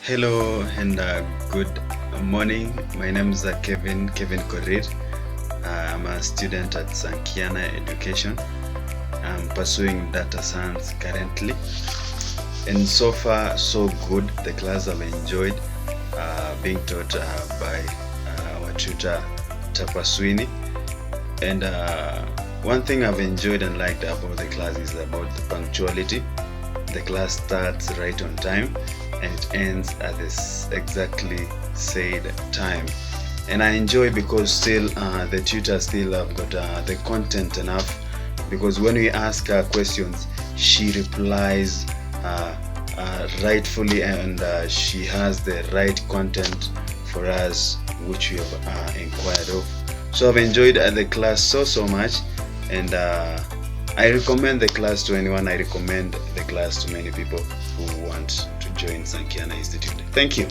Hello and good morning. My name is Kevin Korir. I'm a student at Sankhyana Education. I'm pursuing data science currently, and so far so good. The class I've enjoyed being taught by our tutor Tapaswini, and one thing I've enjoyed and liked about the class is about the punctuality. The class starts right on time and it ends at this exactly said time, and I enjoy because still the tutor still have got the content enough, because when we ask her questions she replies rightfully, and she has the right content for us which we have inquired of. So I've enjoyed the class so much, and I recommend the class to anyone. I recommend the class to many people who want to join Sankhyana Institute. Thank you.